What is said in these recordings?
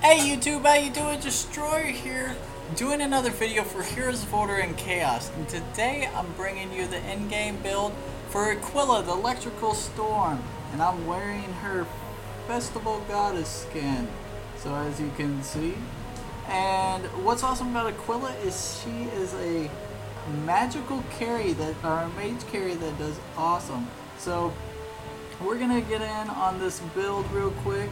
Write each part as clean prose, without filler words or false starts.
Hey YouTube, how you doing? Destroyer here, doing another video for Heroes of Order and Chaos. And today I'm bringing you the in-game build for Equllia, the Electrical Storm. And I'm wearing her Festival Goddess skin, so as you can see. And what's awesome about Equllia is she is a magical carry or a mage carry that does awesome. So we're gonna get in on this build real quick.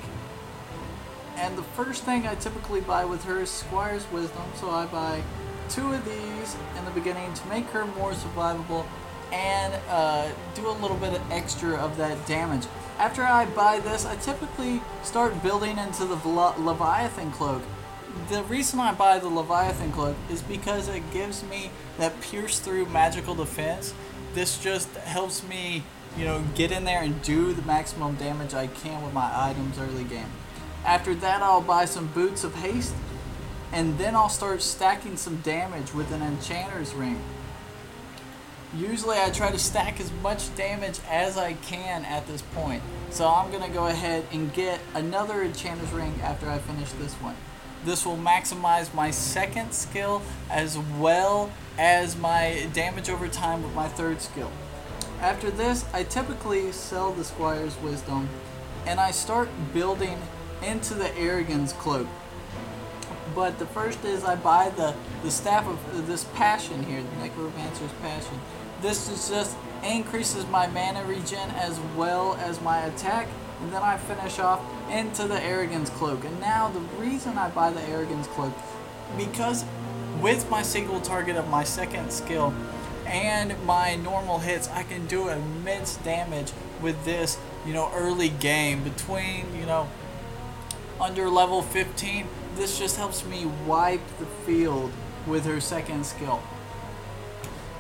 And the first thing I typically buy with her is Squire's Wisdom, so I buy 2 of these in the beginning to make her more survivable and do a little bit of extra of that damage. After I buy this, I typically start building into the Leviathan Cloak. The reason I buy the Leviathan Cloak is because it gives me that pierce through magical defense. This just helps me, get in there and do the maximum damage I can with my items early game. After that, I'll buy some Boots of Haste, and then I'll start stacking some damage with an Enchanter's Ring. Usually I try to stack as much damage as I can at this point. So I'm going to go ahead and get another Enchanter's Ring after I finish this one. This will maximize my second skill as well as my damage over time with my third skill. After this, I typically sell the Squire's Wisdom, and I start building into the Arrogance Cloak. But the first is I buy the staff of this passion here, the Necromancer's Passion. This is just increases my mana regen as well as my attack, and then I finish off into the Arrogance Cloak. And now the reason I buy the Arrogance Cloak, because with my single target of my second skill and my normal hits, I can do immense damage with this, early game between, under level 15. This just helps me wipe the field with her second skill.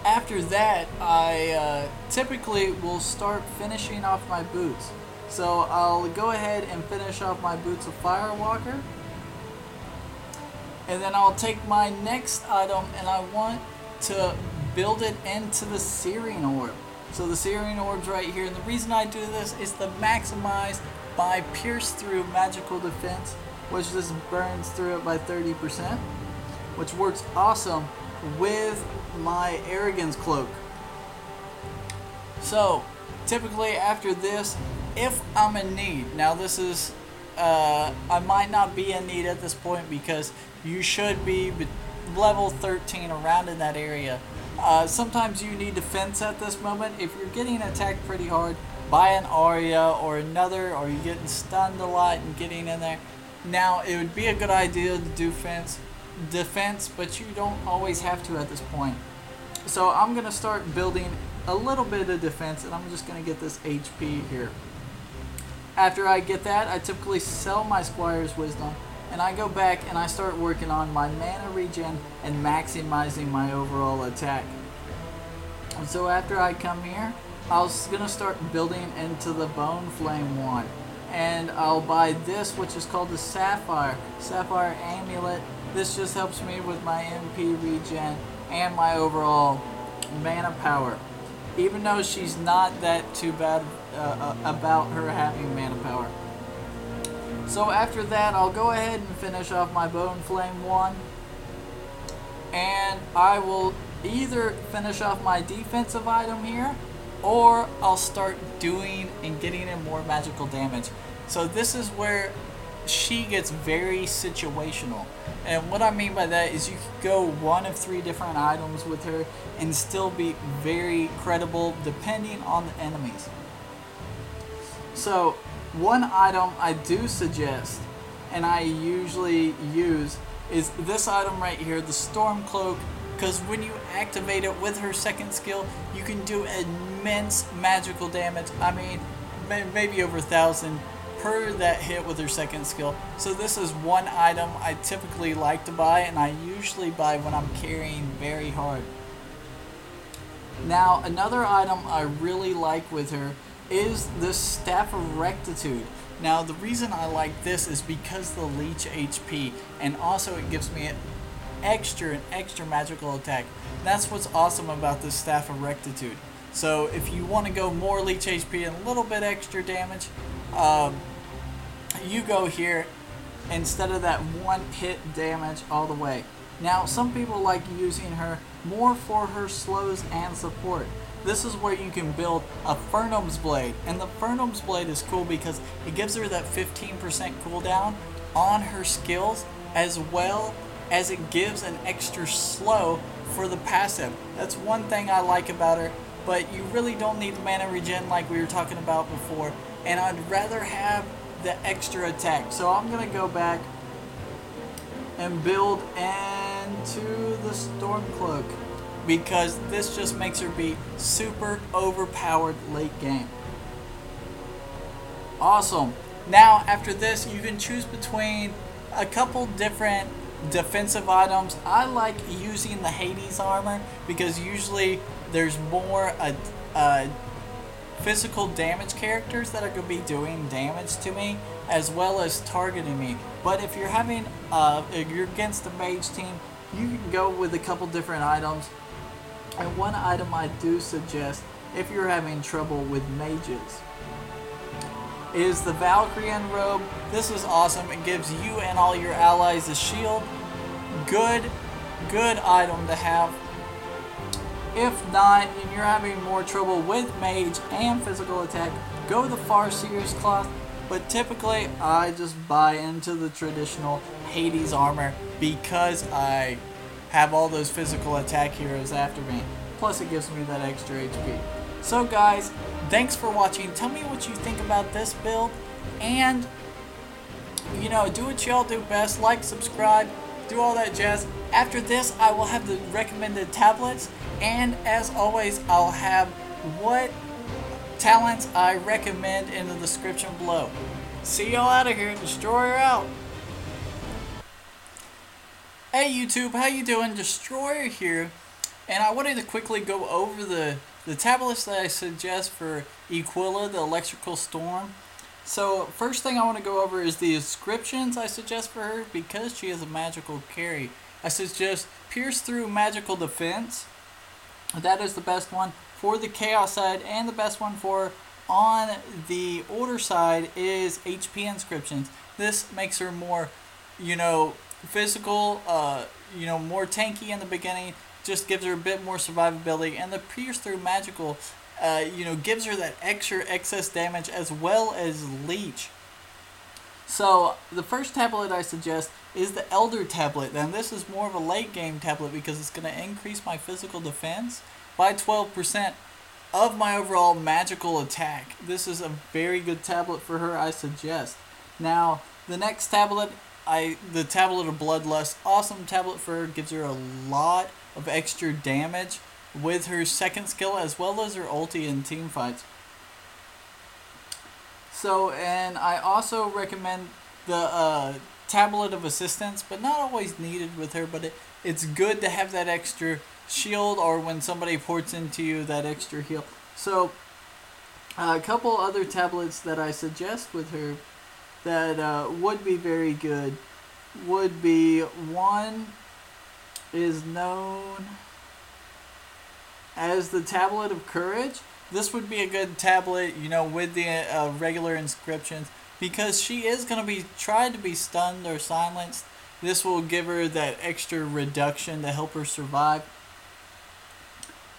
After that, I typically will start finishing off my boots. So I'll go ahead and finish off my Boots of Firewalker. And then I'll take my next item and I want to build it into the Searing Orb. So the Searing Orb's right here, and the reason I do this is to maximize my pierce through magical defense, which just burns through it by 30%, which works awesome with my Arrogance Cloak. So typically after this, if I'm in need, now this is I might not be in need at this point because you should be level 13 around in that area. Sometimes you need defense at this moment. If you're getting attacked pretty hard, buy an Aria or another, or you're getting stunned a lot and getting in there. Now it would be a good idea to do defense, but you don't always have to at this point. So I'm going to start building a little bit of defense, and I'm just going to get this HP here. After I get that, I typically sell my Squire's Wisdom, and I go back and I start working on my mana regen and maximizing my overall attack. And so after I come here, I was going to start building into the Bone Flame one. And I'll buy this, which is called the Sapphire Amulet. This just helps me with my MP regen and my overall mana power. Even though she's not that too bad about her having mana power. So after that, I'll go ahead and finish off my Bone Flame one. And I will either finish off my defensive item here, or I'll start doing and getting in more magical damage. So this is where she gets very situational. And what I mean by that is you can go one of 3 different items with her and still be very credible depending on the enemies. So one item I do suggest, and I usually use, is this item right here, the Storm Cloak. Because when you activate it with her second skill, you can do immense magical damage. I mean, maybe over 1,000 per that hit with her second skill. So this is one item I typically like to buy, and I usually buy when I'm carrying very hard. Now, another item I really like with her is the Staff of Rectitude. Now, the reason I like this is because the leech HP, and also it gives me extra magical attack. That's what's awesome about this Staff of Rectitude. So if you want to go more leech HP and a little bit extra damage, you go here instead of that one hit damage all the way. Now, some people like using her more for her slows and support. This is where you can build a Fernum's Blade, and the Fernum's Blade is cool because it gives her that 15% cooldown on her skills, as well as it gives an extra slow for the passive. That's one thing I like about her, but you really don't need the mana regen like we were talking about before, and I'd rather have the extra attack. So I'm going to go back and build into the Stormcloak, because this just makes her be super overpowered late game. Awesome. Now after this, you can choose between a couple different defensive items. I like using the Hades armor because usually there's more physical damage characters that are going to be doing damage to me as well as targeting me. But if you're having if you're against a mage team, you can go with a couple different items. And one item I do suggest if you're having trouble with mages is the Valkyrian robe. This is awesome. It gives you and all your allies a shield. Good item to have. If not, and you're having more trouble with mage and physical attack, go the Farseer's cloth. But typically, I just buy into the traditional Hades armor because I have all those physical attack heroes after me. Plus, it gives me that extra HP. So guys, thanks for watching. Tell me what you think about this build. And, you know, do what y'all do best. Like, subscribe, do all that jazz. After this, I will have the recommended tablets. And as always, I'll have what talents I recommend in the description below. See y'all out of here. Destroyer out. Hey YouTube, how you doing? Destroyer here. And I wanted to quickly go over the tablets that I suggest for Equllia, the Electrical Storm. So first thing I want to go over is the inscriptions I suggest for her because she is a magical carry. I suggest Pierce Through Magical Defense. That is the best one for the Chaos side, and the best one for on the Order side is HP Inscriptions. This makes her more, you know, physical, you know, more tanky in the beginning. Just gives her a bit more survivability, and the Pierce Through Magical, you know, gives her that extra excess damage as well as leech. So the first tablet I suggest is the Elder tablet, and this is more of a late game tablet because it's going to increase my physical defense by 12% of my overall magical attack. This is a very good tablet for her, I suggest. Now the next tablet, the Tablet of Bloodlust, awesome tablet for her, gives her a lot of extra damage with her second skill as well as her ulti in team fights. So, and I also recommend the Tablet of Assistance, but not always needed with her, but it's good to have that extra shield, or when somebody ports into you, that extra heal. So a couple other tablets that I suggest with her that would be very good would be, one is known as the Tablet of Courage. This would be a good tablet, you know, with the regular inscriptions, because she is going to be tried to be stunned or silenced. This will give her that extra reduction to help her survive.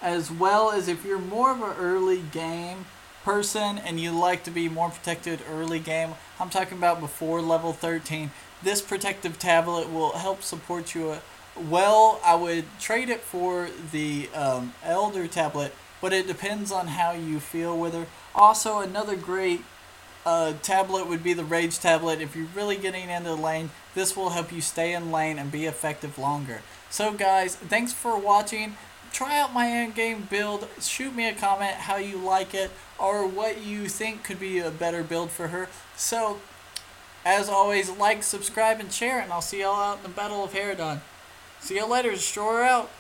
As well as if you're more of an early game person and you like to be more protected early game, I'm talking about before level 13, this protective tablet will help support you. Well, I would trade it for the Elder tablet, but it depends on how you feel with her. Also, another great tablet would be the Rage tablet. If you're really getting into the lane, this will help you stay in lane and be effective longer. So guys, thanks for watching. Try out my in-game build. Shoot me a comment how you like it or what you think could be a better build for her. So, as always, like, subscribe, and share, and I'll see y'all out in the Battle of Herodon. See you later, Destroyer out.